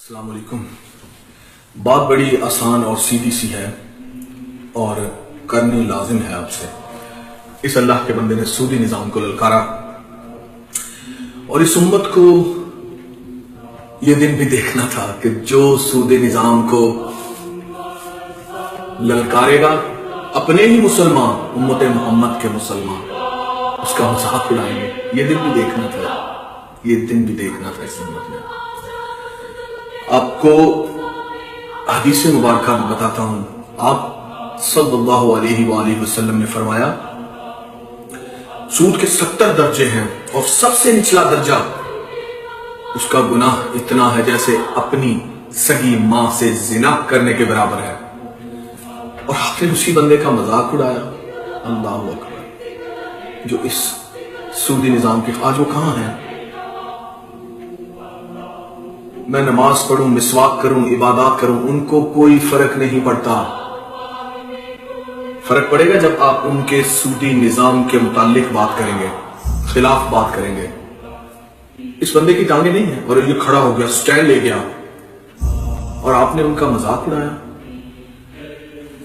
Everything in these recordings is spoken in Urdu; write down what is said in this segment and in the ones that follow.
السلام علیکم۔ بات بڑی آسان اور سیدھی سی ہے اور کرنی لازم ہے آپ سے۔ اس اللہ کے بندے نے سودی نظام کو للکارا اور اس امت کو یہ دن بھی دیکھنا تھا کہ جو سودی نظام کو للکارے گا اپنے ہی مسلمان، امت محمد کے مسلمان، اس کا مذاق اڑائیں گے۔ یہ دن بھی دیکھنا تھا، یہ دن بھی دیکھنا تھا اس امت نے۔ آپ کو حدیث مبارکہ بتاتا ہوں۔ آپ صلی اللہ علیہ وآلہ وسلم نے فرمایا سود کے 70 درجے ہیں اور سب سے نچلا درجہ اس کا گناہ اتنا ہے جیسے اپنی سگی ماں سے زنا کرنے کے برابر ہے، اور آپ نے اسی بندے کا مذاق اڑایا۔ اللہ اکبر۔ جو اس سودی نظام کے آج وہ کہاں ہیں؟ میں نماز پڑھوں، مسواک کروں، عبادات کروں، ان کو کوئی فرق نہیں پڑتا۔ فرق پڑے گا جب آپ ان کے سودی نظام کے متعلق بات کریں گے، خلاف بات کریں گے۔ اس بندے کی ٹانگیں نہیں ہیں اور یہ کھڑا ہو گیا، سٹینڈ لے گیا اور آپ نے ان کا مذاق اڑایا۔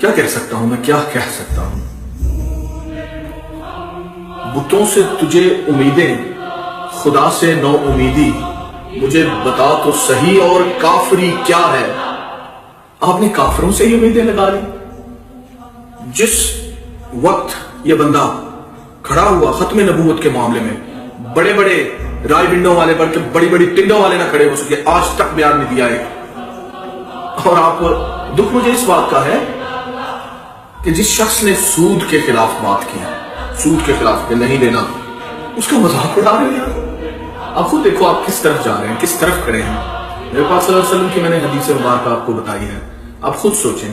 کیا کہہ سکتا ہوں میں، کیا کہہ سکتا ہوں؟ بتوں سے تجھے امیدیں، خدا سے نو امیدی، مجھے بتا تو صحیح اور کافری کیا ہے؟ آپ نے کافروں سے ہی امیدیں لگا لی۔ جس وقت یہ بندہ کھڑا ہوا ختم نبوت کے معاملے میں، بڑے بڑے رائے ونڈوں والے بڑھ کے بڑی بڑی ٹنڈوں والے نہ کھڑے ہو سکے، آج تک بیان نہیں دیا ہے۔ اور آپ دکھ مجھے اس بات کا ہے کہ جس شخص نے سود کے خلاف بات کی، سود کے خلاف کہ نہیں دینا، اس کا مذاق اڑا رہے ہیں۔ آپ خود دیکھو آپ کس طرف جا رہے ہیں، کس طرف کھڑے ہیں۔ میرے پاس صلی اللہ علیہ وسلم کی میں نے حدیث مبارکہ آپ کو بتائی ہے، آپ خود سوچیں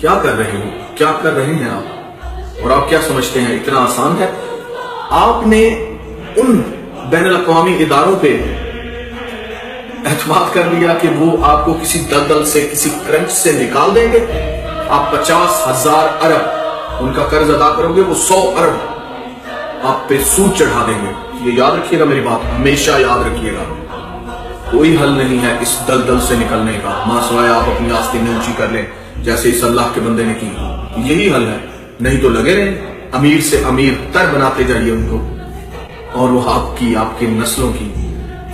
کیا کر رہے ہو، کیا کر رہے ہیں آپ، اور آپ کیا سمجھتے ہیں اتنا آسان ہے؟ آپ نے ان بین الاقوامی اداروں پہ اعتماد کر لیا کہ وہ آپ کو کسی دلدل سے، کسی کرنچ سے نکال دیں گے۔ آپ 50,000 ارب ان کا قرض ادا کرو گے، وہ 100 ارب آپ پہ سود چڑھا دیں گے۔ یہ یاد رکھیے گا میری بات، ہمیشہ یاد رکھیے گا۔ کوئی حل نہیں ہے اس دلدل سے نکلنے کا، ماں سوائے آپ اپنی آستینیں اونچی کر لیں جیسے اس اللہ کے بندے نے کی۔ یہی حل ہے، نہیں تو لگے رہیں امیر سے امیر تر بناتے جائیے ان کو، اور وہ آپ کی نسلوں کی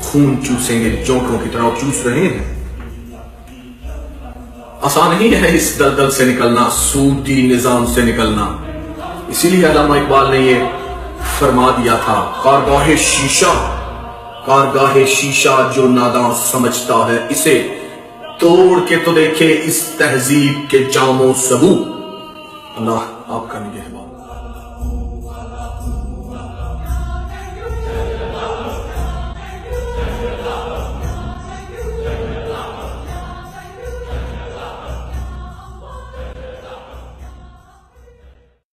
خون چوسیں گے، جوکوں کی طرح چوس رہے ہیں۔ آسان نہیں ہے اس دلدل سے نکلنا، سودی نظام سے نکلنا۔ اسی لیے علامہ اقبال نے یہ فرما دیا تھا، کارگاہ شیشہ جو ناداں سمجھتا ہے اسے، توڑ کے تو دیکھے اس تہذیب کے جام و سبو۔ اللہ آپ کا نگہبان۔